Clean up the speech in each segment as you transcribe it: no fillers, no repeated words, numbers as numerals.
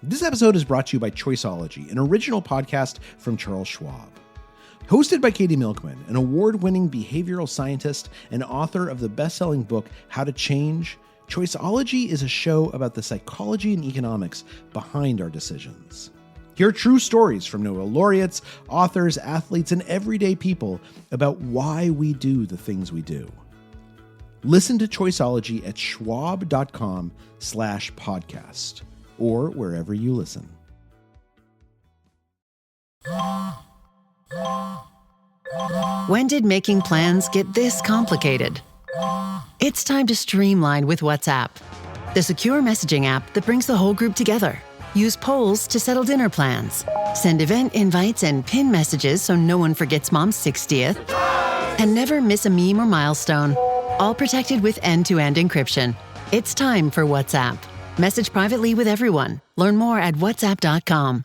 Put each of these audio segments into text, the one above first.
This episode is brought to you by Choiceology, an original podcast from Charles Schwab. Hosted by Katie Milkman, an award-winning behavioral scientist and author of the best-selling book, How to Change, Choiceology is a show about the psychology and economics behind our decisions. Hear true stories from Nobel laureates, authors, athletes, and everyday people about why we do the things we do. Listen to Choiceology at schwab.com/podcast or wherever you listen. When did making plans get this complicated? It's time to streamline with WhatsApp, the secure messaging app that brings the whole group together. Use polls to settle dinner plans. Send event invites and pin messages so no one forgets Mom's 60th. And never miss a meme or milestone. All protected with end-to-end encryption. It's time for WhatsApp. Message privately with everyone. Learn more at whatsapp.com.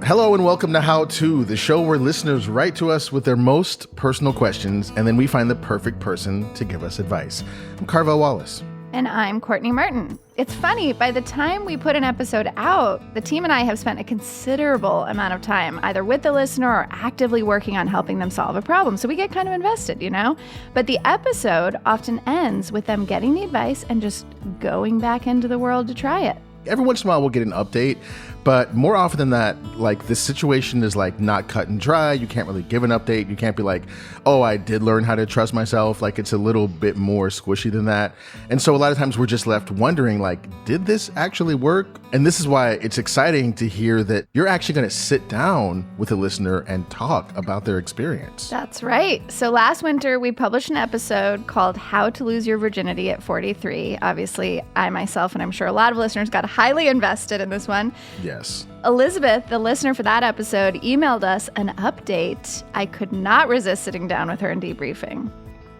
Hello and welcome to How To, the show where listeners write to us with their most personal questions, and then we find the perfect person to give us advice. I'm Carvel Wallace. And I'm Courtney Martin. It's funny, by the time we put an episode out, the team and I have spent a considerable amount of time either with the listener or actively working on helping them solve a problem. So we get kind of invested, you know? But the episode often ends with them getting the advice and just going back into the world to try it. Every once in a while we'll get an update, but more often than that, like, this situation is like not cut and dry. You can't really give an update. You can't be like, oh, I did learn how to trust myself. Like, it's a little bit more squishy than that. And so a lot of times we're just left wondering, like, did this actually work? And this is why it's exciting to hear that you're actually going to sit down with a listener and talk about their experience. That's right. So last winter, we published an episode called How to Lose Your Virginity at 43. Obviously, I myself, and I'm sure a lot of listeners, got highly invested in this one. Yes. Elizabeth, the listener for that episode, emailed us an update. I could not resist sitting down with her and debriefing.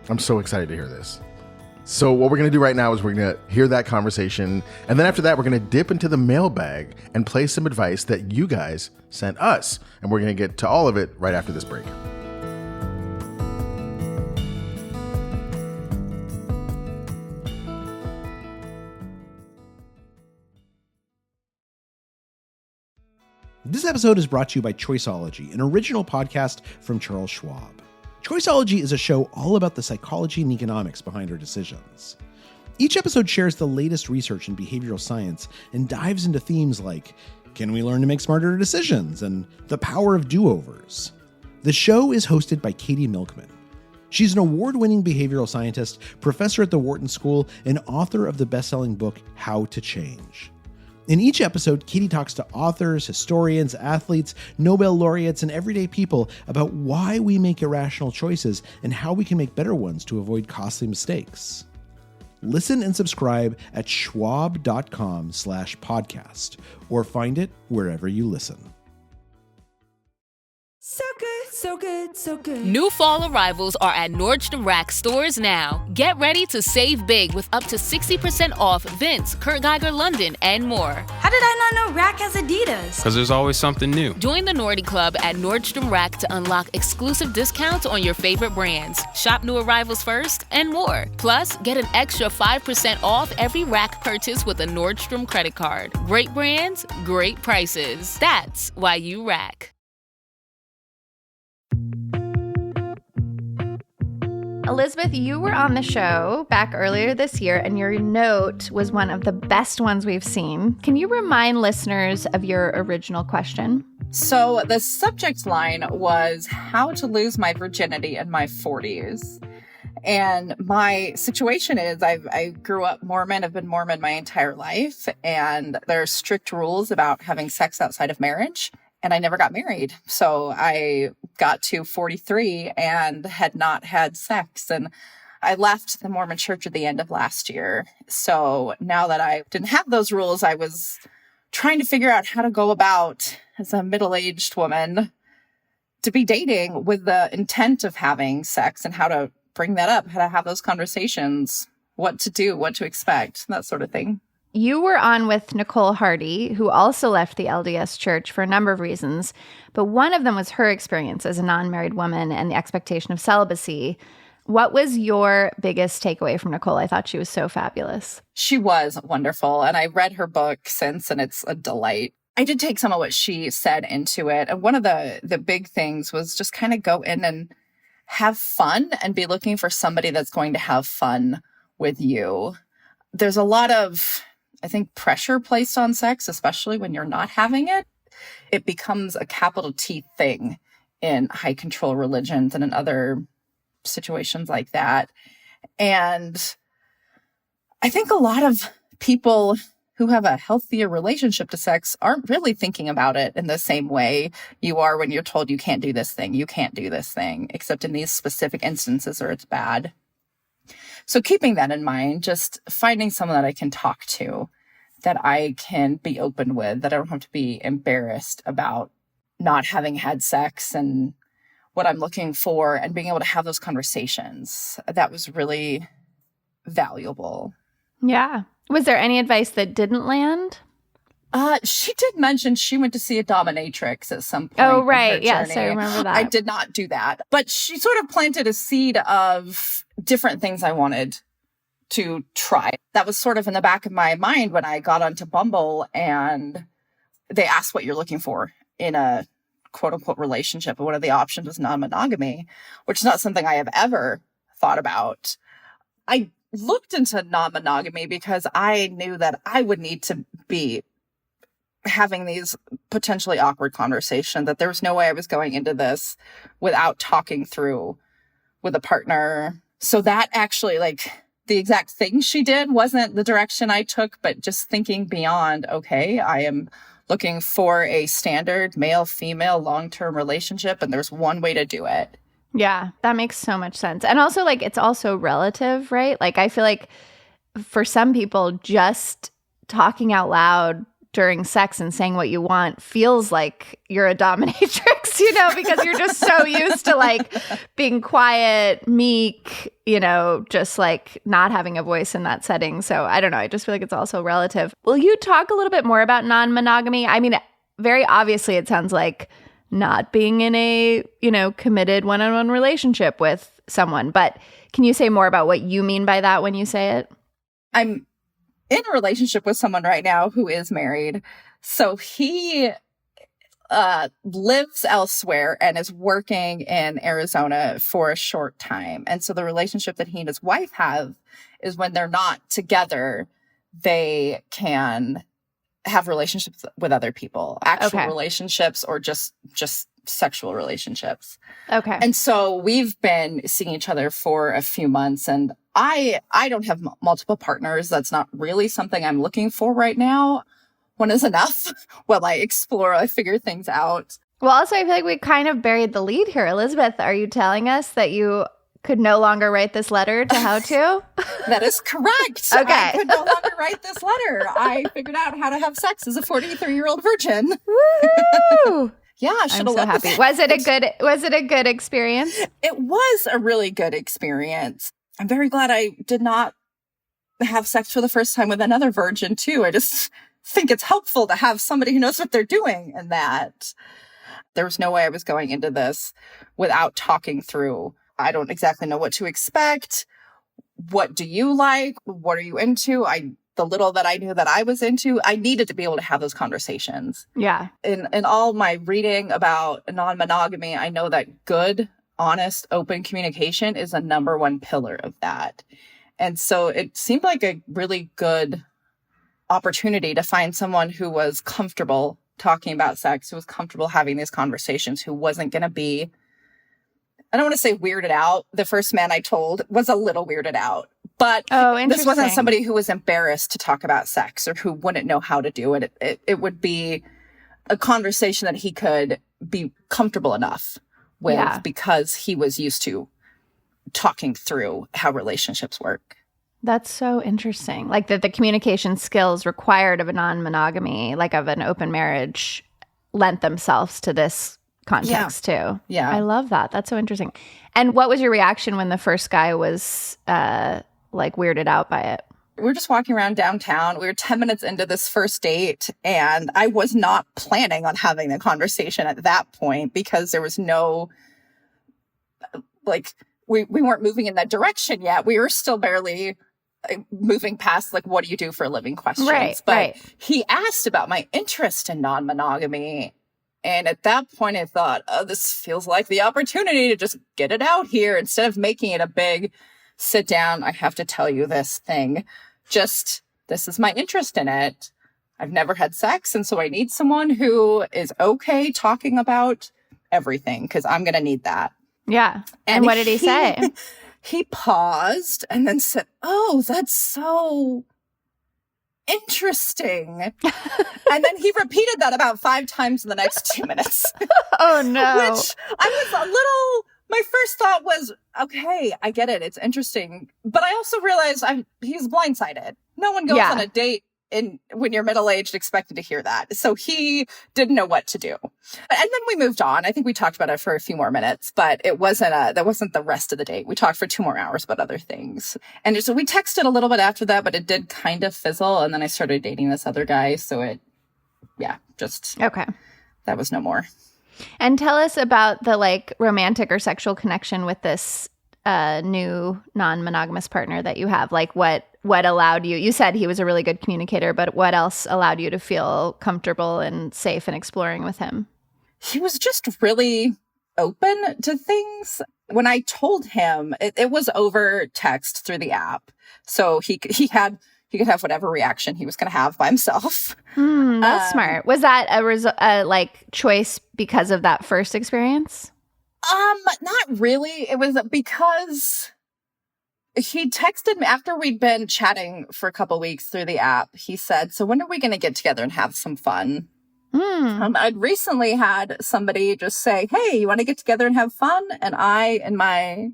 I'm so excited to hear this. So what we're going to do right now is we're going to hear that conversation. And then after that, we're going to dip into the mailbag and play some advice that you guys sent us. And we're going to get to all of it right after this break. This episode is brought to you by Choiceology, an original podcast from Charles Schwab. Choiceology is a show all about the psychology and economics behind our decisions. Each episode shares the latest research in behavioral science and dives into themes like, can we learn to make smarter decisions, and the power of do-overs. The show is hosted by Katie Milkman. She's an award-winning behavioral scientist, professor at the Wharton School, and author of the best-selling book, How to Change. In each episode, Katie talks to authors, historians, athletes, Nobel laureates, and everyday people about why we make irrational choices and how we can make better ones to avoid costly mistakes. Listen and subscribe at schwab.com/podcast or find it wherever you listen. So good, so good, so good. New fall arrivals are at Nordstrom Rack stores now. Get ready to save big with up to 60% off Vince, Kurt Geiger London, and more. How did I not know Rack has Adidas? Because there's always something new. Join the Nordy Club at Nordstrom Rack to unlock exclusive discounts on your favorite brands. Shop new arrivals first and more. Plus, get an extra 5% off every Rack purchase with a Nordstrom credit card. Great brands, great prices. That's why you Rack. Elizabeth, you were on the show back earlier this year, and your note was one of the best ones we've seen. Can you remind listeners of your original question? So the subject line was how to lose my virginity in my 40s. And my situation is I grew up Mormon. I've been Mormon my entire life. And there are strict rules about having sex outside of marriage. And I never got married. So I got to 43 and had not had sex. And I left the Mormon church at the end of last year. So now that I didn't have those rules, I was trying to figure out how to go about, as a middle-aged woman, to be dating with the intent of having sex and how to bring that up, how to have those conversations, what to do, what to expect, that sort of thing. You were on with Nicole Hardy, who also left the LDS church for a number of reasons, but one of them was her experience as a non-married woman and the expectation of celibacy. What was your biggest takeaway from Nicole? I thought she was so fabulous. She was wonderful. And I read her book since, and it's a delight. I did take some of what she said into it. And one of the big things was just kind of go in and have fun and be looking for somebody that's going to have fun with you. There's a lot of, I think, pressure placed on sex, especially when you're not having it. It becomes a capital T thing in high control religions and in other situations like that. And I think a lot of people who have a healthier relationship to sex aren't really thinking about it in the same way you are when you're told you can't do this thing, you can't do this thing, except in these specific instances or it's bad. So keeping that in mind, just finding someone that I can talk to, that I can be open with, that I don't have to be embarrassed about not having had sex and what I'm looking for, and being able to have those conversations. That was really valuable. Yeah. Was there any advice that didn't land? She did mention she went to see a dominatrix at some point. Oh, right. In her Yes, journey. I remember that. I did not do that. But she sort of planted a seed of different things I wanted to try. That was sort of in the back of my mind when I got onto Bumble and they asked what you're looking for in a quote unquote relationship. And one of the options was non-monogamy, which is not something I have ever thought about. I looked into non-monogamy because I knew that I would need to be having these potentially awkward conversations, that there was no way I was going into this without talking through with a partner. So that actually, like, the exact thing she did wasn't the direction I took, but just thinking beyond, okay, I am looking for a standard male-female long-term relationship, and there's one way to do it. Yeah, that makes so much sense. And also, like, it's also relative, right? Like, I feel like for some people, just talking out loud during sex and saying what you want feels like you're a dominatrix, you know, because you're just so used to, like, being quiet, meek, you know, just like not having a voice in that setting. So I don't know. I just feel like it's also relative. Will you talk a little bit more about non-monogamy? I mean, very obviously, it sounds like not being in a, you know, committed one-on-one relationship with someone. But can you say more about what you mean by that when you say it? I'm in a relationship with someone right now who is married. So he lives elsewhere and is working in Arizona for a short time. And so the relationship that he and his wife have is when they're not together, they can have relationships with other people, actual relationships or just sexual relationships. Okay. And so we've been seeing each other for a few months, and I don't have multiple partners. That's not really something I'm looking for right now. One is enough while I explore, I figure things out. Well, also, I feel like we kind of buried the lead here. Elizabeth, are you telling us that you could no longer write this letter to How To? That is correct. Okay. I could no longer write this letter. I figured out how to have sex as a 43-year-old virgin. Woo! Yeah, I I'm so happy. Was it a good experience? It was a really good experience. I'm very glad I did not have sex for the first time with another virgin too. I just think it's helpful to have somebody who knows what they're doing, and that there was no way I was going into this without talking through. I don't exactly know what to expect. What do you like? What are you into? The little that I knew that I was into, I needed to be able to have those conversations. Yeah. In all my reading about non-monogamy, I know that good, honest, open communication is a number one pillar of that. And so it seemed like a really good opportunity to find someone who was comfortable talking about sex, who was comfortable having these conversations, who wasn't going to be, I don't want to say weirded out. The first man I told was a little weirded out. But this wasn't somebody who was embarrassed to talk about sex or who wouldn't know how to do it. It would be a conversation that he could be comfortable enough with because he was used to talking through how relationships work. That's so interesting. Like that the communication skills required of a non-monogamy, like of an open marriage, lent themselves to this context too. Yeah. I love that. That's so interesting. And what was your reaction when the first guy was like weirded out by it? We were just walking around downtown. We were 10 minutes into this first date, and I was not planning on having the conversation at that point because there was no, like, we weren't moving in that direction yet. We were still barely moving past like, what do you do for a living questions. But he asked about my interest in non-monogamy. And at that point I thought, oh, this feels like the opportunity to just get it out here instead of making it a big sit down, I have to tell you this thing. Just, this is my interest in it. I've never had sex. And so I need someone who is okay talking about everything because I'm going to need that. Yeah. And what did he say? He paused and then said, oh, that's so interesting. And then he repeated that about 5 times in the next 2 minutes. Oh, no. Which I was a little, my first thought was, okay, I get it. It's interesting. But I also realized he's blindsided. No one goes on a date when you're middle-aged expected to hear that. So he didn't know what to do. And then we moved on. I think we talked about it for a few more minutes, but that wasn't the rest of the date. We talked for 2 more hours about other things. And so we texted a little bit after that, but it did kind of fizzle. And then I started dating this other guy. So okay. That was no more. And tell us about the like romantic or sexual connection with this new non-monogamous partner that you have. Like what allowed you said he was a really good communicator, but what else allowed you to feel comfortable and safe in exploring with him? He was just really open to things. When I told him, it was over text through the app. So he could have whatever reaction he was going to have by himself. That's smart. Was that a like choice because of that first experience? Not really. It was because he texted me after we'd been chatting for a couple weeks through the app. He said, so when are we going to get together and have some fun? I'd recently had somebody just say, hey, you want to get together and have fun? And I, in my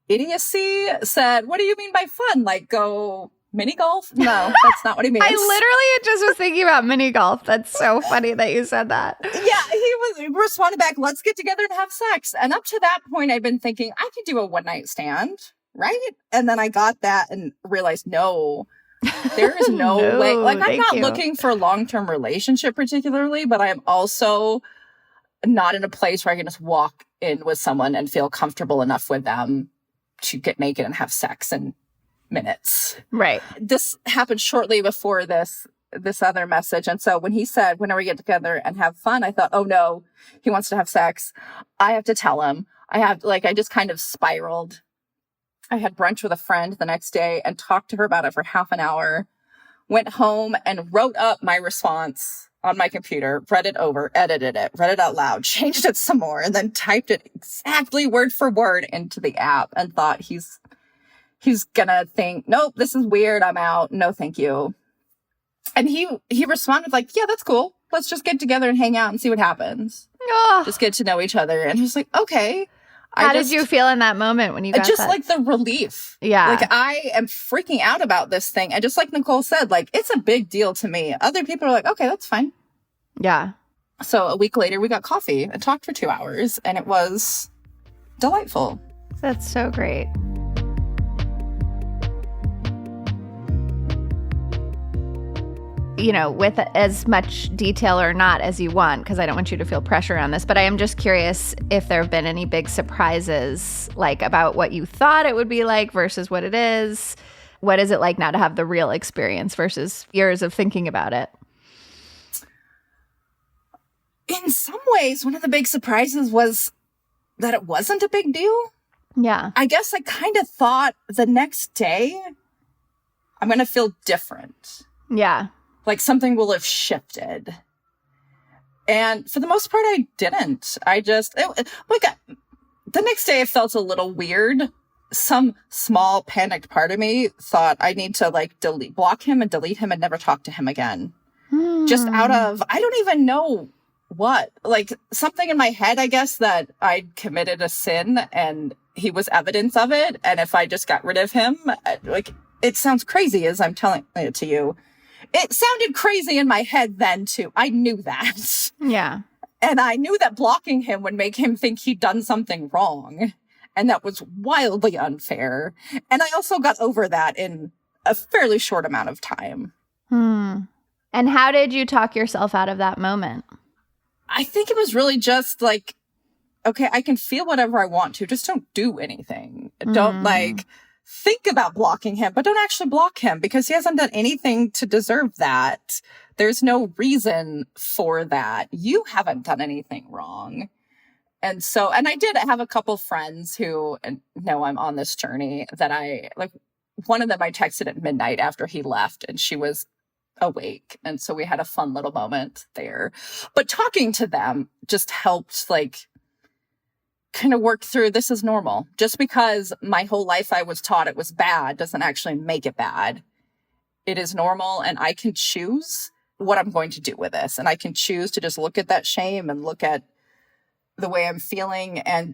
idiocy, said, what do you mean by fun? Like go mini golf? No, that's not what he means. I literally just was thinking about mini golf. That's so funny that you said that. Yeah, he responded back, let's get together and have sex. And up to that point, I'd been thinking I could do a one-night stand, right? And then I got that and realized, no, there is no way. Like, I'm not looking for a long-term relationship particularly, but I am also not in a place where I can just walk in with someone and feel comfortable enough with them to get naked and have sex in minutes. Right. This happened shortly before this other message. And so when he said, when are we get together and have fun? I thought, oh no, he wants to have sex. I have to tell him. I just kind of spiraled. I had brunch with a friend the next day and talked to her about it for half an hour, went home and wrote up my response on my computer, read it over, edited it, read it out loud, changed it some more, and then typed it exactly word for word into the app and thought he's gonna think, nope, this is weird. I'm out. No, thank you. And he responded like, yeah, that's cool. Let's just get together and hang out and see what happens. Oh. Just get to know each other. And he was like, okay. How did you feel in that moment when you got just that? Like the relief. Yeah. Like I am freaking out about this thing. And just like Nicole said, like it's a big deal to me. Other people are like, okay, that's fine. Yeah. So a week later we got coffee and talked for 2 hours and it was delightful. That's so great. You know, with as much detail or not as you want, because I don't want you to feel pressure on this, but I am just curious if there have been any big surprises, like about what you thought it would be like versus what it is. What is it like now to have the real experience versus years of thinking about it? In some ways, one of the big surprises was that it wasn't a big deal. Yeah. I guess I kind of thought the next day I'm going to feel different. Yeah. Like something will have shifted. And for the most part, I didn't. The next day I felt a little weird. Some small panicked part of me thought I need to like block him and delete him and never talk to him again. Just out of, I don't even know what, like something in my head, I guess, that I'd committed a sin and he was evidence of it. And if I just got rid of him, like it sounds crazy as I'm telling it to you. It sounded crazy in my head then, too. I knew that. Yeah. And I knew that blocking him would make him think he'd done something wrong. And that was wildly unfair. And I also got over that in a fairly short amount of time. And how did you talk yourself out of that moment? I think it was really just like okay, I can feel whatever I want to, just don't do anything. Don't like think about blocking him, but don't actually block him because he hasn't done anything to deserve that. There's no reason for that. You haven't done anything wrong. And so, and I did have a couple friends who know I'm on this journey that I like. One of them I texted at midnight after he left and she was awake. And so we had a fun little moment there. But talking to them just helped like kind of work through this is normal. Just because my whole life I was taught it was bad doesn't actually make it bad. It is normal and I can choose what I'm going to do with this. And I can choose to just look at that shame and look at the way I'm feeling and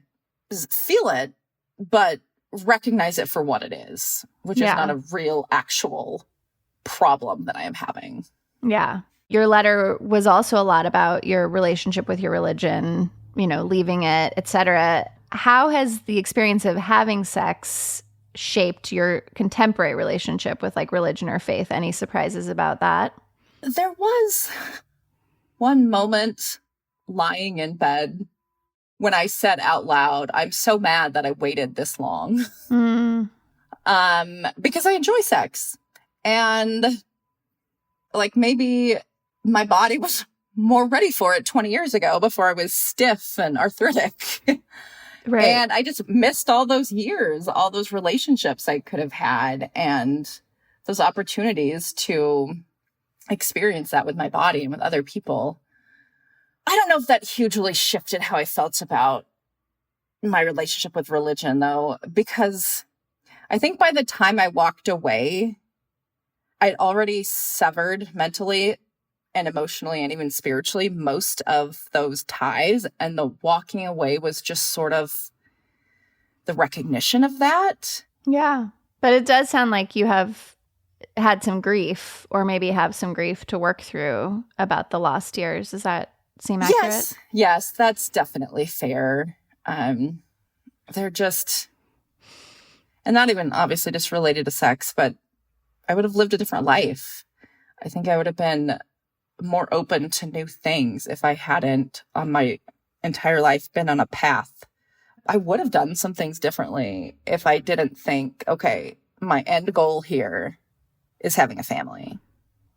feel it, but recognize it for what it is, which is not a real actual problem that I am having. Yeah. Your letter was also a lot about your relationship with your religion, you know, leaving it, etc. How has the experience of having sex shaped your contemporary relationship with like religion or faith? Any surprises about that? There was one moment lying in bed when I said out loud, I'm so mad that I waited this long. Because I enjoy sex. And like maybe my body was more ready for it 20 years ago before I was stiff and arthritic. Right. And I just missed all those years, all those relationships I could have had and those opportunities to experience that with my body and with other people. I don't know if that hugely shifted how I felt about my relationship with religion, though, because I think by the time I walked away, I'd already severed mentally and emotionally and even spiritually most of those ties. And the walking away was just sort of the recognition of that. Yeah. But it does sound like you have had some grief or maybe have some grief to work through about the lost years. Does that seem accurate? Yes, that's definitely fair. They're just, and not even obviously just related to sex, but I would have lived a different life. I think I would have been more open to new things if I hadn't on my entire life been on a path. I would have done some things differently if I didn't think, okay, my end goal here is having a family.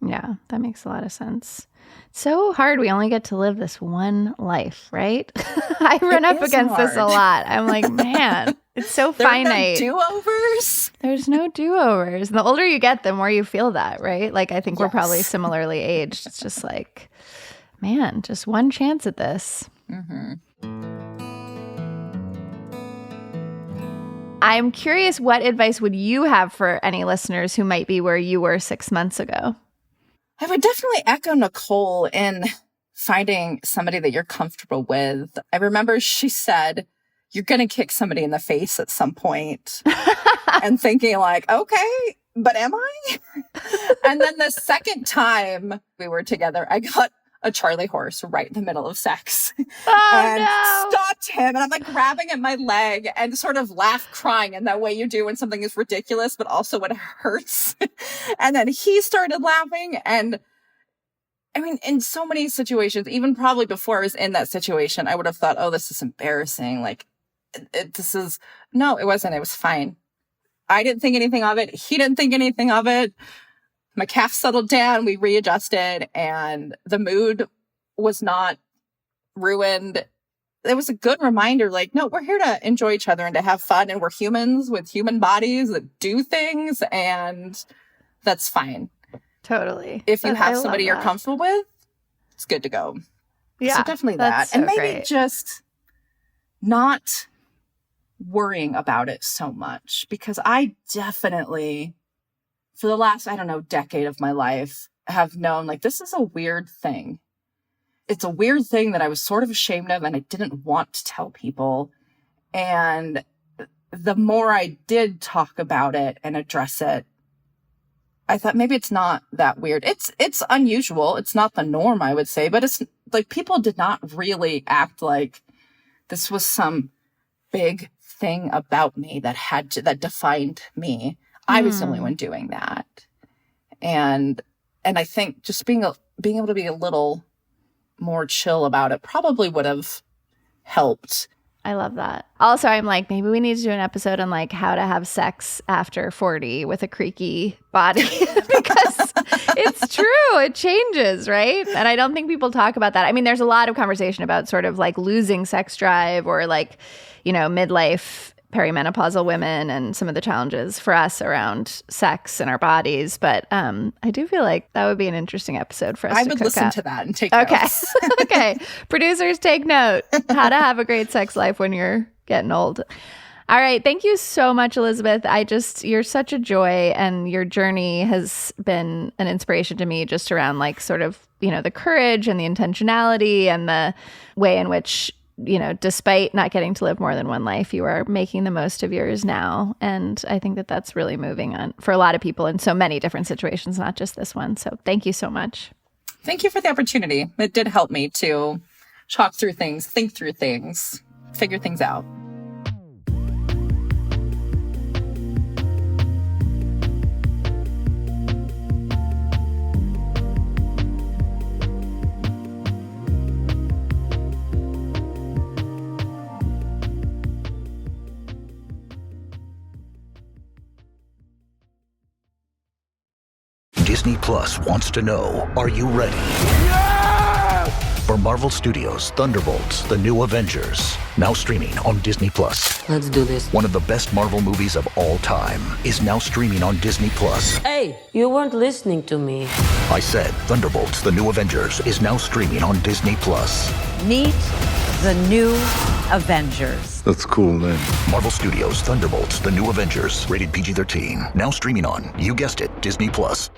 Yeah, that makes a lot of sense. So hard. We only get to live this one life, right? I run up against this a lot. I'm like, man, it's so finite. There are no do-overs. There's no do-overs. And the older you get, the more you feel that, right? Like, I think we're probably similarly aged. It's just like, man, just one chance at this. Mm-hmm. I'm curious, what advice would you have for any listeners who might be where you were 6 months ago? I would definitely echo Nicole in finding somebody that you're comfortable with. I remember she said, you're going to kick somebody in the face at some point and thinking like, okay, but am I? And then the second time we were together, I got a Charlie horse right in the middle of sex stopped him. And I'm like grabbing at my leg and sort of laugh crying in that way you do when something is ridiculous, but also when it hurts. And then he started laughing. And I mean, in so many situations, even probably before I was in that situation, I would have thought, oh, this is embarrassing. Like no, it wasn't. It was fine. I didn't think anything of it. He didn't think anything of it. My calf settled down, we readjusted, and the mood was not ruined. It was a good reminder, like, no, we're here to enjoy each other and to have fun, and we're humans with human bodies that do things, and that's fine. Totally. If you have somebody you're comfortable with, it's good to go. Yeah. So definitely that. So and maybe great. just not worrying about it so much, because I definitely, for the last, I don't know, decade of my life, have known like this is a weird thing. It's a weird thing that I was sort of ashamed of and I didn't want to tell people. And the more I did talk about it and address it, I thought maybe it's not that weird. It's unusual. It's not the norm, I would say, but it's like people did not really act like this was some big thing about me that defined me. I was the only one doing that. And I think just being able to be a little more chill about it probably would have helped I love that. Also, I'm like, maybe we need to do an episode on like how to have sex after 40 with a creaky body because it's true. It changes, right? And I don't think people talk about that. I mean, there's a lot of conversation about sort of like losing sex drive or like, you know, midlife perimenopausal women and some of the challenges for us around sex and our bodies. But I do feel like that would be an interesting episode for us to cook up. I would listen to that and take notes. Okay. Producers, take note. How to have a great sex life when you're getting old. All right. Thank you so much, Elizabeth. You're such a joy, and your journey has been an inspiration to me just around like sort of, you know, the courage and the intentionality and the way in which, you know, despite not getting to live more than one life, you are making the most of yours now. And I think that that's really moving on for a lot of people in so many different situations, not just this one. So thank you so much. Thank you for the opportunity. It did help me to talk through things, think through things, figure things out. Disney Plus wants to know, are you ready? For Marvel Studios' Thunderbolts, The New Avengers, now streaming on Disney Plus. Let's do this. One of the best Marvel movies of all time is now streaming on Disney Plus. Hey, you weren't listening to me. I said Thunderbolts, The New Avengers is now streaming on Disney Plus. Meet the New Avengers. That's a cool name. Marvel Studios' Thunderbolts, The New Avengers, rated PG-13, now streaming on, you guessed it, Disney Plus.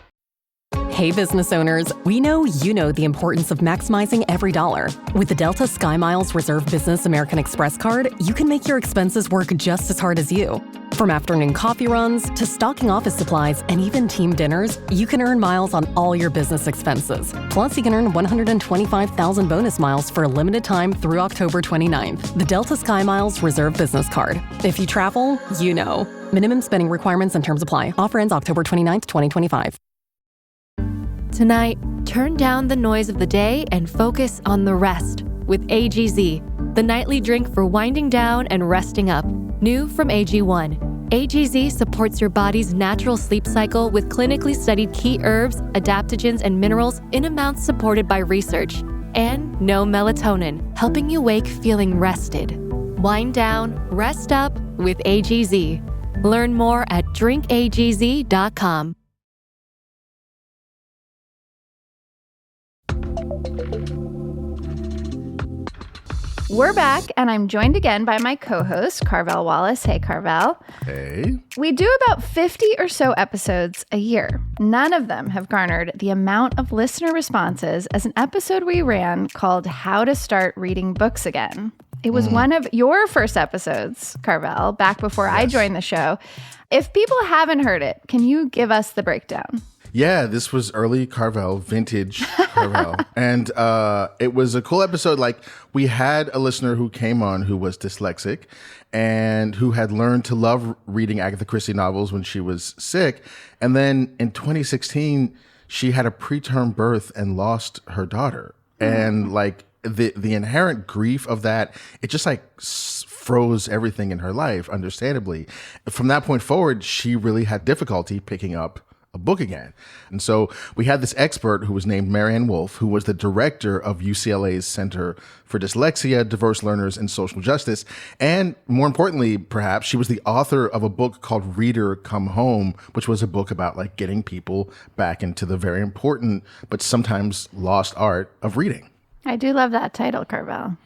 Hey business owners, we know you know the importance of maximizing every dollar. With the Delta SkyMiles Reserve Business American Express card, you can make your expenses work just as hard as you. From afternoon coffee runs to stocking office supplies and even team dinners, you can earn miles on all your business expenses. Plus, you can earn 125,000 bonus miles for a limited time through October 29th. The Delta SkyMiles Reserve Business Card. If you travel, you know. Minimum spending requirements and terms apply. Offer ends October 29th, 2025. Tonight, turn down the noise of the day and focus on the rest with AGZ, the nightly drink for winding down and resting up. New from AG1. AGZ supports your body's natural sleep cycle with clinically studied key herbs, adaptogens, and minerals in amounts supported by research. And no melatonin, helping you wake feeling rested. Wind down, rest up with AGZ. Learn more at drinkagz.com. We're back, and I'm joined again by my co-host, Carvel Wallace. Hey, Carvel. Hey. We do about 50 or so episodes a year. None of them have garnered the amount of listener responses as an episode we ran called How to Start Reading Books Again. It was one of your first episodes, Carvel, back before I joined the show. If people haven't heard it, can you give us the breakdown? Yeah, this was early Carvel, vintage Carvel. And it was a cool episode. Like, we had a listener who came on who was dyslexic and who had learned to love reading Agatha Christie novels when she was sick. And then in 2016, she had a preterm birth and lost her daughter. And like the inherent grief of that, it just like froze everything in her life, understandably. From that point forward, she really had difficulty picking up a book again. And so we had this expert who was named Marianne Wolf, who was the director of UCLA's Center for Dyslexia, Diverse Learners, and Social Justice. And more importantly, perhaps, she was the author of a book called Reader Come Home, which was a book about like getting people back into the very important but sometimes lost art of reading. I do love that title, Carvel.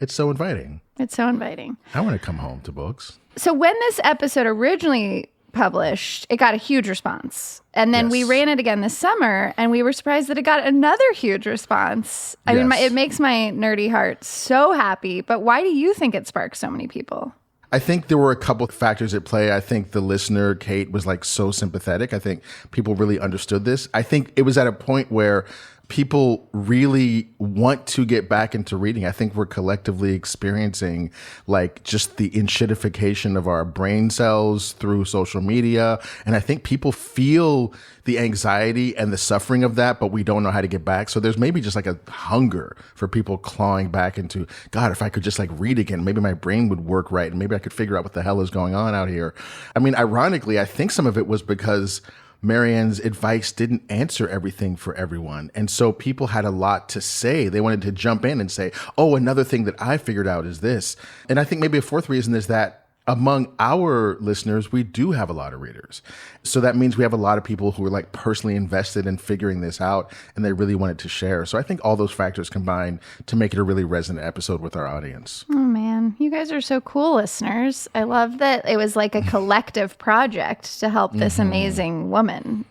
It's so inviting. It's so inviting. I want to come home to books. So when this episode originally published, it got a huge response. And then we ran it again this summer, and we were surprised that it got another huge response. I mean, it makes my nerdy heart so happy. But why do you think it sparked so many people? I think there were a couple of factors at play. I think the listener, Kate, was like so sympathetic. I think people really understood this. I think it was at a point where people really want to get back into reading. I think we're collectively experiencing like just the enshittification of our brain cells through social media. And I think people feel the anxiety and the suffering of that, but we don't know how to get back. So there's maybe just like a hunger for people clawing back into, God, if I could just like read again, maybe my brain would work right. And maybe I could figure out what the hell is going on out here. I mean, ironically, I think some of it was because Marianne's advice didn't answer everything for everyone. And so people had a lot to say. They wanted to jump in and say, oh, another thing that I figured out is this. And I think maybe a fourth reason is that among our listeners, we do have a lot of readers. So that means we have a lot of people who are like personally invested in figuring this out and they really wanted to share. So I think all those factors combined to make it a really resonant episode with our audience. Oh man, you guys are so cool, listeners. I love that it was like a collective project to help this amazing woman.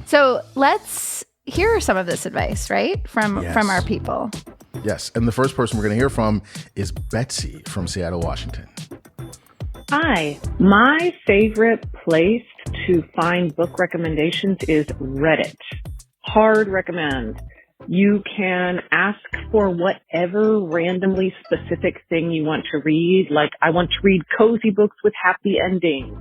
So let's hear some of this advice, right? From our people. Yes. And the first person we're going to hear from is Betsy from Seattle, Washington. Hi. My favorite place to find book recommendations is Reddit. Hard recommend. You can ask for whatever randomly specific thing you want to read. Like, I want to read cozy books with happy endings.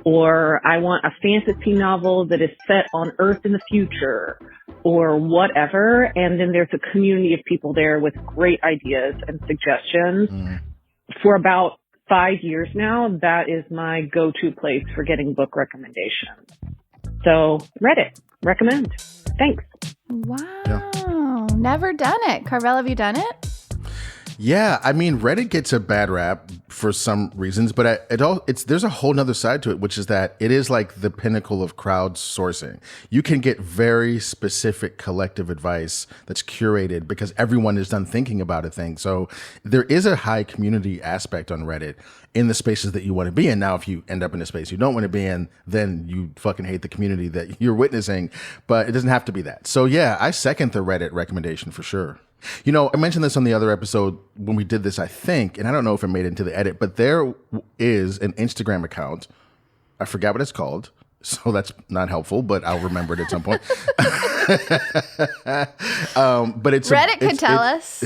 Or I want a fantasy novel that is set on Earth in the future. Or whatever. And then there's a community of people there with great ideas and suggestions. For about 5 years now, that is my go-to place for getting book recommendations. So Reddit, recommend. Thanks. Wow. Yeah. Never done it. Carvel, have you done it? Yeah, I mean, Reddit gets a bad rap for some reasons, but there's a whole nother side to it, which is that it is like the pinnacle of crowdsourcing. You can get very specific collective advice that's curated because everyone is done thinking about a thing. So there is a high community aspect on Reddit in the spaces that you want to be in. Now, if you end up in a space you don't want to be in, then you fucking hate the community that you're witnessing, but it doesn't have to be that. So yeah, I second the Reddit recommendation for sure. You know, I mentioned this on the other episode when we did this, I think, and I don't know if it made it into the edit, but there is an Instagram account. I forgot what it's called, so that's not helpful, but I'll remember it at some point. But it's Reddit could tell us.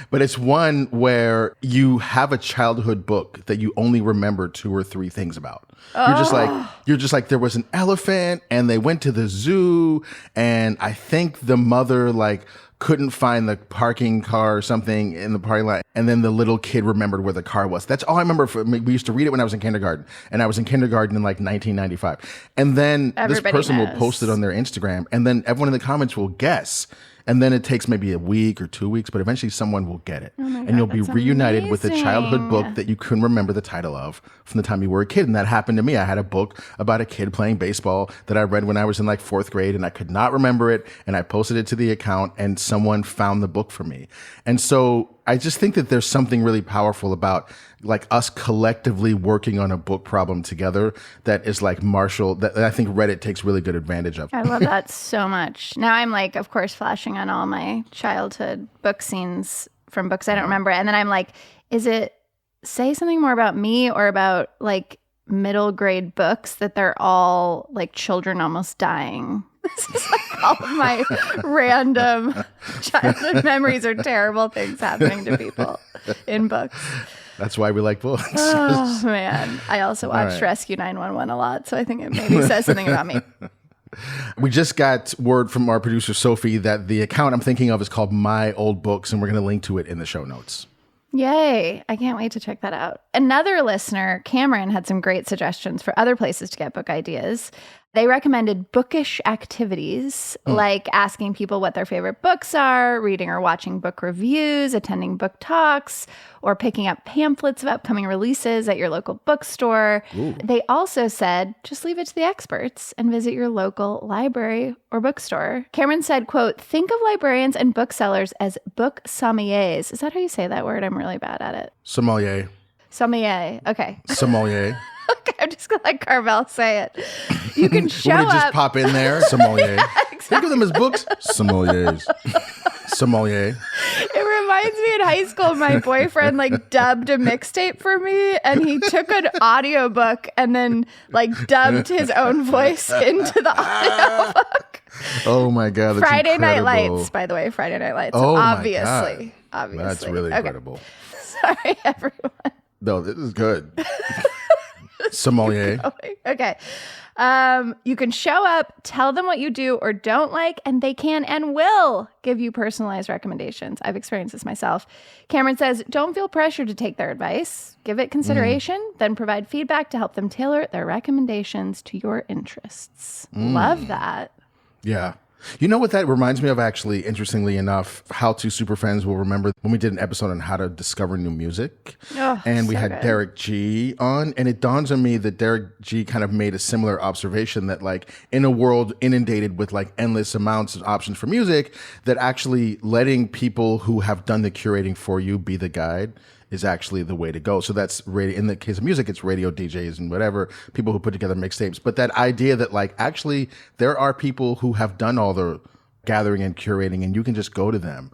But it's one where you have a childhood book that you only remember 2 or 3 things about. You're just like, there was an elephant and they went to the zoo, and I think the mother couldn't find the parking car or something in the parking lot. And then the little kid remembered where the car was. That's all I remember. We used to read it when I was in kindergarten. And I was in kindergarten in 1995. And then this person will post it on their Instagram. And then everyone in the comments will guess. And then it takes maybe a week or 2 weeks, but eventually someone will get it. And you'll be reunited with a childhood book that you couldn't remember the title of from the time you were a kid. And that happened to me. I had a book about a kid playing baseball that I read when I was in 4th grade, and I could not remember it. And I posted it to the account, and someone found the book for me. And so I just think that there's something really powerful about us collectively working on a book problem together that is Marshall, that I think Reddit takes really good advantage of. I love that so much. Now I'm of course, flashing on all my childhood book scenes from books I don't remember. And then I'm is it say something more about me or about middle grade books that they're all children almost dying? This is all of my random childhood memories or terrible things happening to people in books. That's why we like books. Oh, man. I also watched Rescue 911 a lot, so I think it maybe says something about me. We just got word from our producer, Sophie, that the account I'm thinking of is called My Old Books, and we're going to link to it in the show notes. Yay. I can't wait to check that out. Another listener, Cameron, had some great suggestions for other places to get book ideas. They recommended bookish activities, like asking people what their favorite books are, reading or watching book reviews, attending book talks, or picking up pamphlets of upcoming releases at your local bookstore. Ooh. They also said, just leave it to the experts and visit your local library or bookstore. Cameron said, quote, think of librarians and booksellers as book sommeliers. Is that how you say that word? I'm really bad at it. Sommelier. Sommelier. Okay. Sommelier. Okay, I'm just going to let Carvel say it. You can show up. Just pop in there. Sommelier. Yeah, exactly. Think of them as books. Sommeliers. Sommelier. It reminds me in high school, my boyfriend like dubbed a mixtape for me, and he took an audiobook and then like dubbed his own voice into the audiobook. Oh my God. That's Friday Night incredible. Lights, by the way, Friday Night Lights. Oh Obviously. my God. That's really incredible. Sorry, everyone. No, this is good. Sommelier. Okay. You can show up, tell them what you do or don't like, and they can and will give you personalized recommendations. I've experienced this myself. Cameron says, don't feel pressure to take their advice. Give it consideration, then provide feedback to help them tailor their recommendations to your interests. Love that. Yeah. You know what that reminds me of, actually, interestingly enough? How to Super Friends will remember when we did an episode on how to discover new music. Oh, and we so had good. Derek G on, and it dawns on me that Derek G kind of made a similar observation that, like, in a world inundated with like endless amounts of options for music, that actually letting people who have done the curating for you be the guide is actually the way to go. So that's radio. In the case of music, it's radio DJs and whatever, people who put together mixtapes. But that idea that like actually there are people who have done all the gathering and curating, and you can just go to them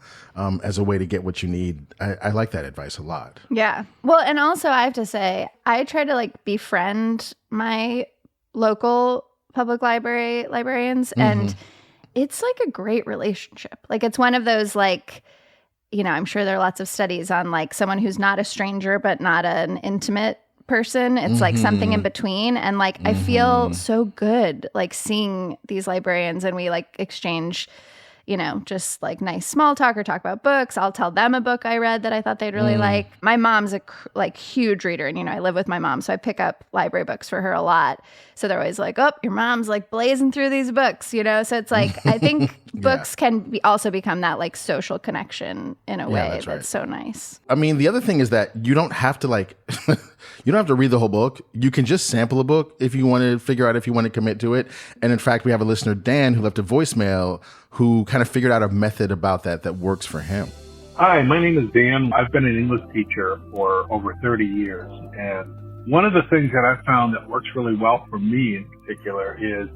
as a way to get what you need. I like that advice a lot. Yeah. Well, and also I have to say, I try to like befriend my local public library librarians, and it's like a great relationship. Like it's one of those like, you know, I'm sure there are lots of studies on like someone who's not a stranger but not an intimate person. It's like something in between. And like I feel so good like seeing these librarians, and we like exchange, you know, just like nice small talk or talk about books. I'll tell them a book I read that I thought they'd really like. My mom's a like huge reader, and you know, I live with my mom, so I pick up library books for her a lot. So they're always like, "Oh, your mom's like blazing through these books," you know. So it's like I think books can also become that like social connection in a way that's so nice. I mean, the other thing is that you don't have to like you don't have to read the whole book. You can just sample a book if you want to figure out if you want to commit to it. And in fact, we have a listener, Dan, who left a voicemail, who kind of figured out a method about that works for him. Hi, my name is Dan. I've been an English teacher for over 30 years. And one of the things that I found that works really well for me in particular is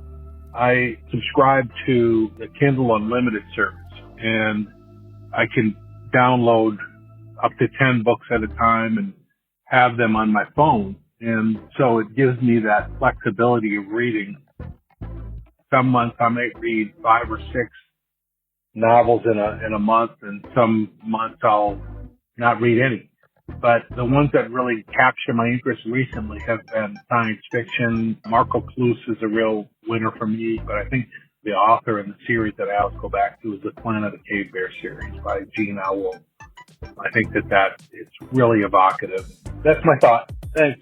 I subscribe to the Kindle Unlimited service, and I can download up to 10 books at a time and have them on my phone. And so it gives me that flexibility of reading. Some months I might read 5 or 6 novels in a month, and some months I'll not read any. But the ones that really capture my interest recently have been science fiction. Marco Cluse is a real winner for me, but I think the author in the series that I always go back to is the Planet of the Cave Bear series by Gene Owl. I think that it's really evocative. That's my thought. Thanks.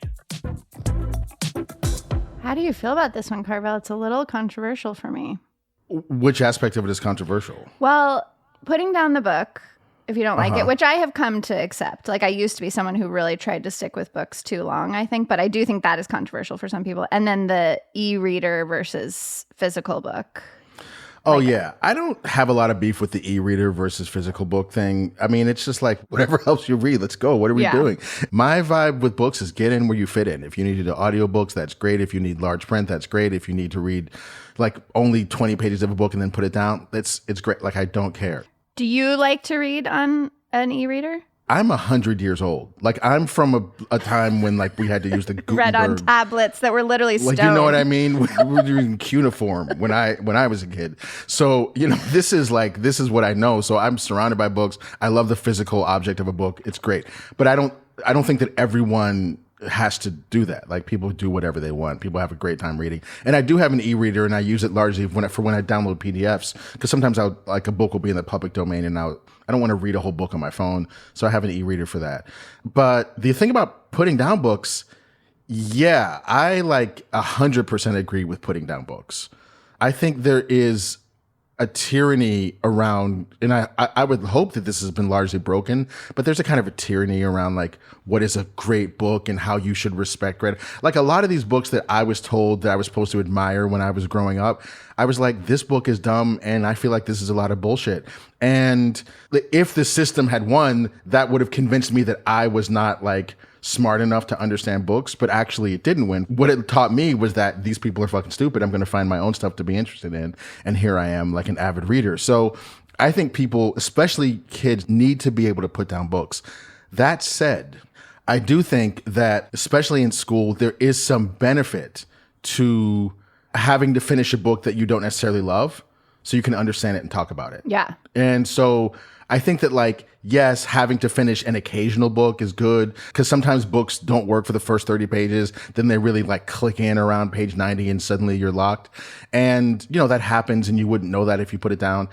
How do you feel about this one, Carvel? It's a little controversial for me. Which aspect of it is controversial? Well, putting down the book, if you don't like it, Uh-huh. which I have come to accept. Like I used to be someone who really tried to stick with books too long, I think, but I do think that is controversial for some people. And then the e-reader versus physical book. Oh, yeah. I don't have a lot of beef with the e-reader versus physical book thing. I mean, it's just like, whatever helps you read, let's go. What are we doing? My vibe with books is get in where you fit in. If you need to do audiobooks, that's great. If you need large print, that's great. If you need to read like only 20 pages of a book and then put it down, it's great. Like, I don't care. Do you like to read on an e-reader? I'm 100 years old. Like, I'm from a time when like we had to use the Gutenberg. Read on tablets that were literally stone. Like, you know what I mean? We were doing cuneiform when I was a kid. So, you know, this is what I know. So I'm surrounded by books. I love the physical object of a book. It's great. But I don't think that everyone has to do that. Like, people do whatever they want. People have a great time reading. And I do have an e-reader, and I use it largely when I download PDFs, because sometimes a book will be in the public domain, and I don't want to read a whole book on my phone. So I have an e-reader for that. But the thing about putting down books, yeah, I 100% agree with putting down books. I think there is a tyranny around, and I would hope that this has been largely broken, but there's a kind of a tyranny around like what is a great book and how you should respect it. Like, a lot of these books that I was told that I was supposed to admire when I was growing up, I was like, this book is dumb, and I feel like this is a lot of bullshit. And if the system had won, that would have convinced me that I was not like smart enough to understand books, but actually it didn't win. What it taught me was that these people are fucking stupid. I'm going to find my own stuff to be interested in. And here I am, like an avid reader. So I think people, especially kids, need to be able to put down books. That said, I do think that, especially in school, there is some benefit to having to finish a book that you don't necessarily love so you can understand it and talk about it. Yeah. And so I think that, like, yes, having to finish an occasional book is good because sometimes books don't work for the first 30 pages. Then they really like click in around page 90 and suddenly you're locked. And, you know, that happens and you wouldn't know that if you put it down.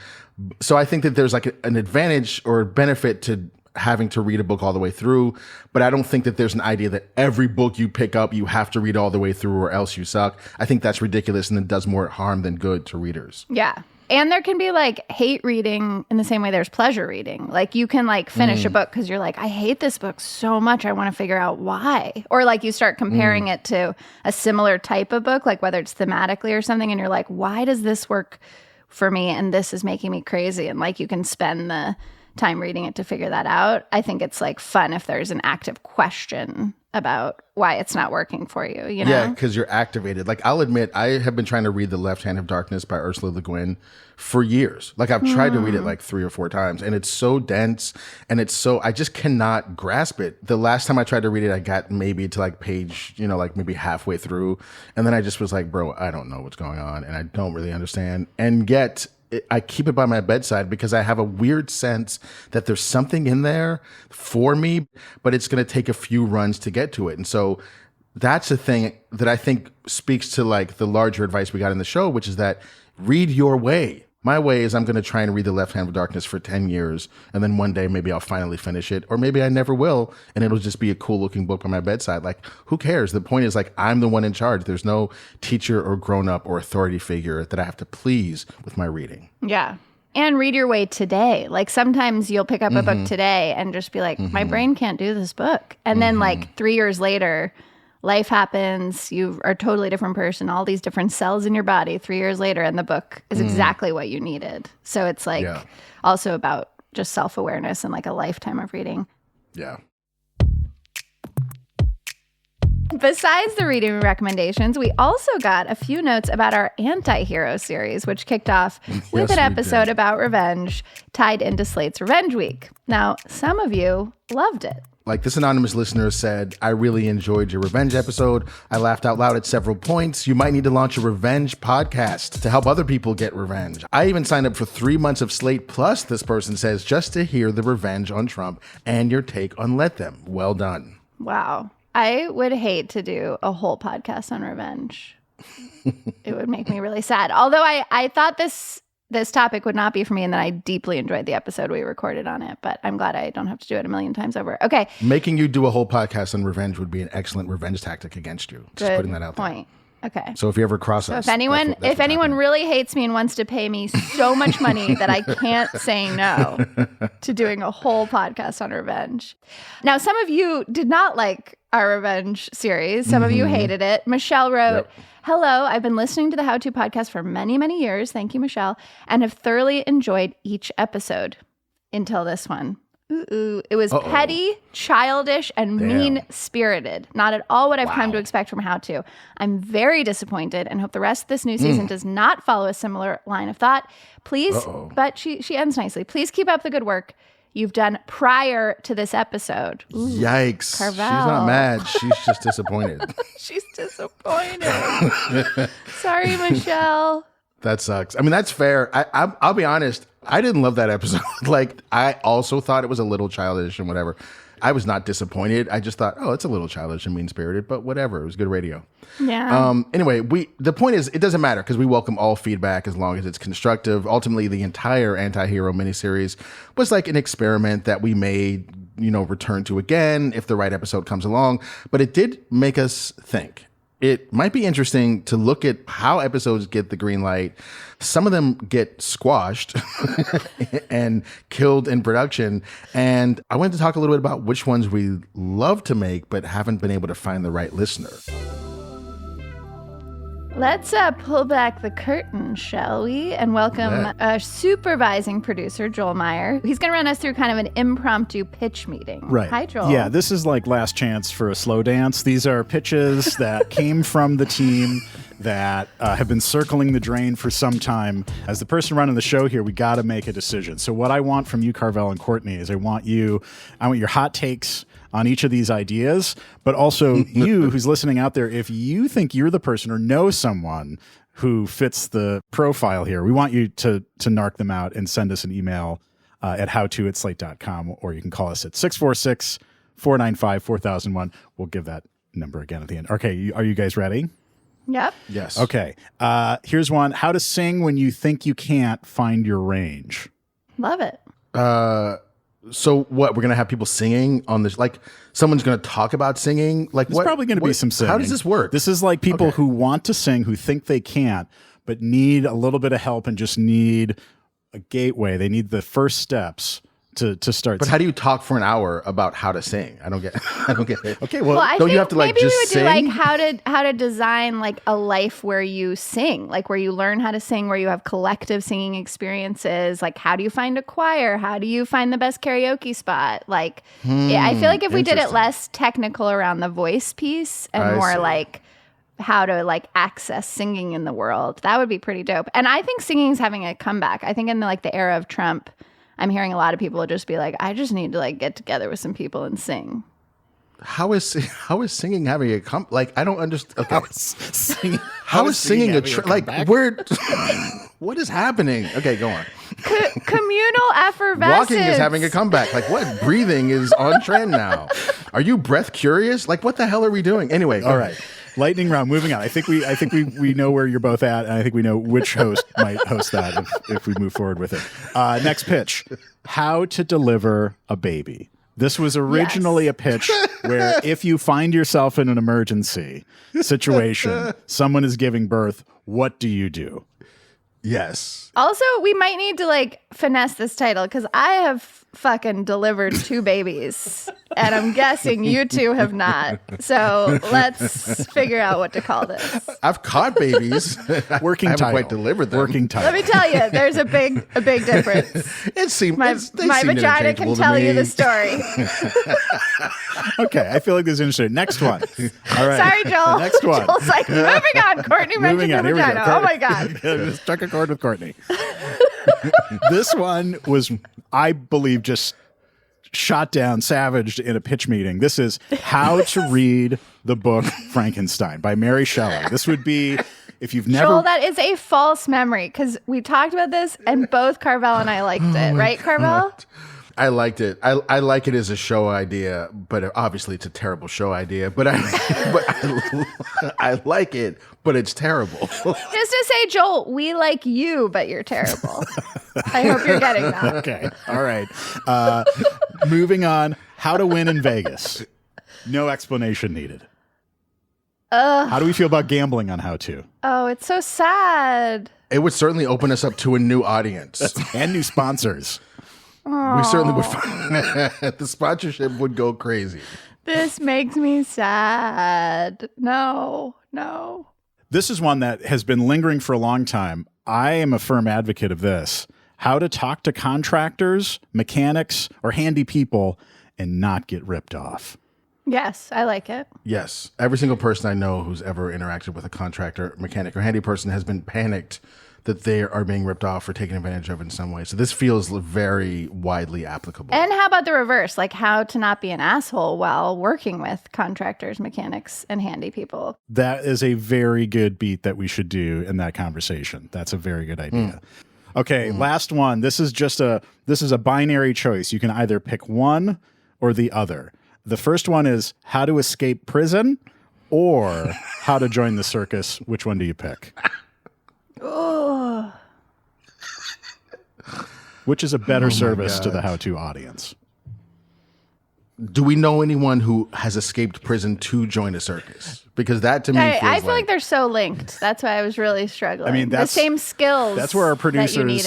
So I think that there's like an advantage or benefit to having to read a book all the way through. But I don't think that there's an idea that every book you pick up, you have to read all the way through or else you suck. I think that's ridiculous and it does more harm than good to readers. Yeah. And there can be like hate reading in the same way there's pleasure reading. Like you can like finish a book because you're like, I hate this book so much. I want to figure out why. Or like you start comparing it to a similar type of book, like whether it's thematically or something. And you're like, why does this work for me? And this is making me crazy. And like you can spend the time reading it to figure that out. I think it's like fun if there's an active question about why it's not working for you, you know? Yeah, because you're activated. Like, I'll admit, I have been trying to read The Left Hand of Darkness by Ursula Le Guin for years. Like, I've tried to read it like 3 or 4 times, and it's so dense, and it's so, I just cannot grasp it. The last time I tried to read it, I got maybe to like page, you know, like maybe halfway through, and then I just was like, bro, I don't know what's going on, and I don't really understand. And yet, I keep it by my bedside because I have a weird sense that there's something in there for me, but it's going to take a few runs to get to it. And so that's the thing that I think speaks to like the larger advice we got in the show, which is that read your way. My way is I'm going to try and read The Left Hand of Darkness for 10 years, and then one day maybe I'll finally finish it, or maybe I never will, and it'll just be a cool-looking book by my bedside. Like, who cares? The point is, like, I'm the one in charge. There's no teacher or grown-up or authority figure that I have to please with my reading. Yeah. And read your way today. Like, sometimes you'll pick up a book today and just be like, my brain can't do this book. And then, like, 3 years later, life happens, you are a totally different person, all these different cells in your body 3 years later, and the book is exactly what you needed. So it's like also about just self-awareness and like a lifetime of reading. Yeah. Besides the reading recommendations, we also got a few notes about our anti-hero series, which kicked off with an episode about revenge tied into Slate's Revenge Week. Now, some of you loved it. Like this anonymous listener said, I really enjoyed your revenge episode. I laughed out loud at several points. You might need to launch a revenge podcast to help other people get revenge. I even signed up for 3 months of Slate Plus, this person says, just to hear the revenge on Trump and your take on Let Them. Well done. Wow. I would hate to do a whole podcast on revenge. It would make me really sad. Although I thought this topic would not be for me, and then I deeply enjoyed the episode we recorded on it, but I'm glad I don't have to do it a million times over. Okay. Making you do a whole podcast on revenge would be an excellent revenge tactic against you. Just putting that out there. Okay. So if you ever cross us. If anyone really hates me and wants to pay me so much money that I can't say no to doing a whole podcast on revenge. Now, some of you did not like our revenge series. Some of you hated it. Michelle wrote, hello, I've been listening to the How To podcast for many, many years. Thank you, Michelle. And have thoroughly enjoyed each episode until this one. It was petty, childish, and mean-spirited. Not at all what I've come to expect from How To. I'm very disappointed and hope the rest of this new season does not follow a similar line of thought. Please, but she ends nicely. Please keep up the good work you've done prior to this episode. Ooh, yikes. Carvel. She's not mad. She's just disappointed. She's disappointed. Sorry, Michelle. That sucks. I mean, that's fair. I'll be honest. I didn't love that episode. Like, I also thought it was a little childish and whatever. I was not disappointed. I just thought, it's a little childish and mean-spirited, but whatever. It was good radio. Yeah. Anyway, the point is, it doesn't matter because we welcome all feedback as long as it's constructive. Ultimately, the entire anti-hero miniseries was like an experiment that we may, return to again if the right episode comes along. But it did make us think. It might be interesting to look at how episodes get the green light. Some of them get squashed and killed in production. And I wanted to talk a little bit about which ones we love to make but haven't been able to find the right listener. Let's pull back the curtain, shall we? And welcome supervising producer, Joel Meyer. He's going to run us through kind of an impromptu pitch meeting. Right. Hi, Joel. Yeah, this is like last chance for a slow dance. These are pitches that came from the team that have been circling the drain for some time. As the person running the show here, we got to make a decision. So what I want from you, Carvel and Courtney, is I want your hot takes on each of these ideas, but also you who's listening out there, if you think you're the person or know someone who fits the profile here, we want you to narc them out and send us an email at howto@slate.com, or you can call us at 646-495-4001. We'll give that number again at the end. Okay, are you guys ready? Yep. Yes. Okay. Here's one. How to sing when you think you can't find your range. Love it. So what? We're gonna have people singing on this? Like someone's gonna talk about singing? Like There's probably gonna be some singing. How does this work? This is like people who want to sing, who think they can't, but need a little bit of help and just need a gateway. They need the first steps to start. But how do you talk for an hour about how to sing? I don't get it. Okay, well, I don't think you have to like maybe just we would sing? do like how to design like a life where you sing, like where you learn how to sing, where you have collective singing experiences. Like how do you find a choir? How do you find the best karaoke spot? Like I feel like if we did it less technical around the voice piece and more like how to like access singing in the world, that would be pretty dope. And I think singing is having a comeback. I think in the era of Trump, I'm hearing a lot of people just be like, I just need to like get together with some people and sing. How is singing having a like? I don't understand. Okay. How is singing a like? Where? What is happening? Okay, go on. Communal effervescence. Walking is having a comeback. Like what? Breathing is on trend now. Are you breath curious? Like what the hell are we doing? Anyway, all right. Lightning round. Moving on. I think we know where you're both at, and I think we know which host might host that if we move forward with it. Next pitch: how to deliver a baby. This was originally a pitch where if you find yourself in an emergency situation, someone is giving birth, what do you do? Yes. Also, we might need to like finesse this title because I have fucking delivered 2 babies, and I'm guessing you 2 have not. So let's figure out what to call this. I've caught babies. Working I haven't title. quite delivered them. Working title. Let me tell you, there's a big difference. It seems my vagina can tell you the story. Okay, I feel like this is interesting. Next one. All right. Sorry, Joel. Next one. Joel's like, moving on. Courtney mentioned your vagina. Oh my God. Just struck a chord with Courtney. This one was, I believe, just shot down, savaged in a pitch meeting. This is How to Read the Book Frankenstein by Mary Shelley. This would be, if you've never... Joel, that is a false memory because we talked about this and both Carvel and I liked it. Right, Carvel? I liked it. I like it as a show idea, but obviously it's a terrible show idea. But I like it, but it's terrible. Just to say, Joel, we like you, but you're terrible. I hope you're getting that. Okay. All right. Moving on. How to win in Vegas. No explanation needed. How do we feel about gambling on How To? Oh, it's so sad. It would certainly open us up to a new audience. And new sponsors. We certainly would find the sponsorship would go crazy. This makes me sad. No. This is one that has been lingering for a long time. I am a firm advocate of this. How to talk to contractors, mechanics, or handy people and not get ripped off. Yes, I like it. Yes. Every single person I know who's ever interacted with a contractor, mechanic, or handy person has been panicked that they are being ripped off or taken advantage of in some way. So this feels very widely applicable. And how about the reverse? Like how to not be an asshole while working with contractors, mechanics, and handy people. That is a very good beat that we should do in that conversation. That's a very good idea. Okay, last one. This is a binary choice. You can either pick one or the other. The first one is how to escape prison or how to join the circus. Which one do you pick? Oh. Which is a better service to the How To audience? Do we know anyone who has escaped prison to join a circus? Because that to me feels I feel like they're so linked. That's why I was really struggling. I mean, the same skills. That's where our producers, that you need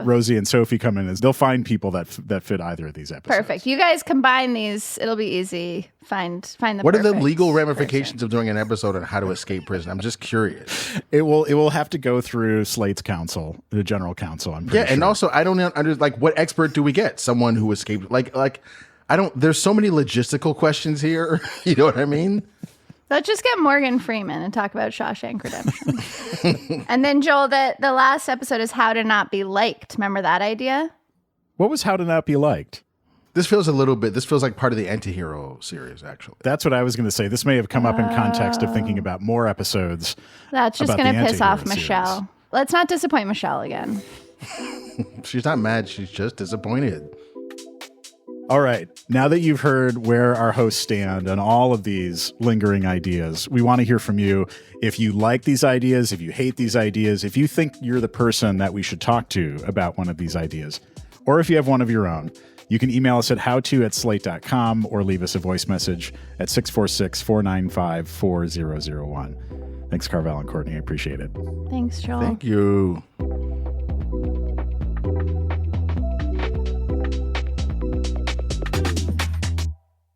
Rosie and Sophie, come in. Is they'll find people that fit either of these episodes. Perfect. You guys combine these; it'll be easy. Find the. What are the legal ramifications of doing an episode on how to escape prison? I'm just curious. It will have to go through Slate's counsel, the general counsel. I'm pretty sure. And also I don't under like what expert do we get? Someone who escaped like I don't. There's so many logistical questions here. You know what I mean? Let's just get Morgan Freeman and talk about Shawshank Redemption. And then, Joel, the last episode is How to Not Be Liked. Remember that idea? What was How to Not Be Liked? This feels like part of the Antihero series, actually. That's what I was going to say. This may have come up in context of thinking about more episodes. That's just going to piss off Antihero Michelle. series. Let's not disappoint Michelle again. She's not mad. She's just disappointed. All right. Now that you've heard where our hosts stand on all of these lingering ideas, we want to hear from you. If you like these ideas, if you hate these ideas, if you think you're the person that we should talk to about one of these ideas, or if you have one of your own, you can email us at howto@slate.com or leave us a voice message at 646-495-4001. Thanks, Carvel and Courtney. I appreciate it. Thanks, Joel. Thank you.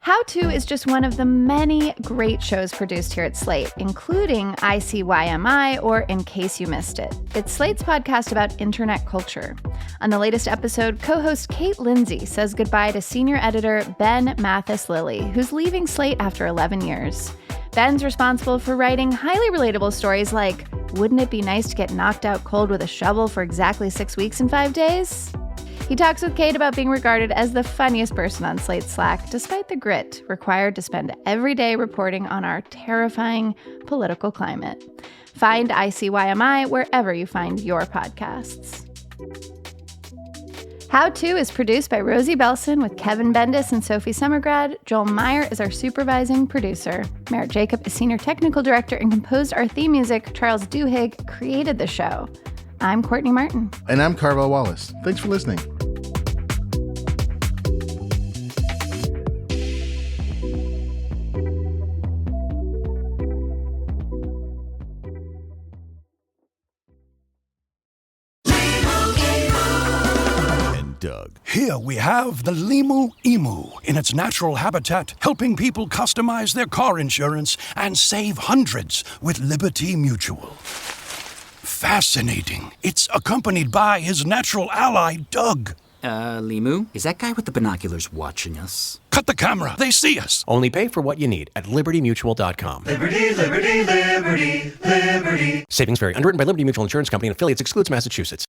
How To is just one of the many great shows produced here at Slate, including ICYMI or In Case You Missed It. It's Slate's podcast about internet culture. On the latest episode, co-host Kate Lindsay says goodbye to senior editor Ben Mathis-Lilly, who's leaving Slate after 11 years. Ben's responsible for writing highly relatable stories like, wouldn't it be nice to get knocked out cold with a shovel for exactly 6 weeks and 5 days? He talks with Kate about being regarded as the funniest person on Slate Slack, despite the grit required to spend every day reporting on our terrifying political climate. Find ICYMI wherever you find your podcasts. How To is produced by Rosie Belson with Kevin Bendis and Sophie Summergrad. Joel Meyer is our supervising producer. Merritt Jacob is senior technical director and composed our theme music. Charles Duhigg created the show. I'm Courtney Martin. And I'm Carvel Wallace. Thanks for listening. Doug. Here we have the Lemur Emu in its natural habitat, helping people customize their car insurance and save hundreds with Liberty Mutual. Fascinating. It's accompanied by his natural ally, Doug. Lemur? Is that guy with the binoculars watching us? Cut the camera. They see us. Only pay for what you need at libertymutual.com. Liberty, liberty, liberty, liberty. Savings vary. Underwritten by Liberty Mutual Insurance Company and affiliates. Excludes Massachusetts.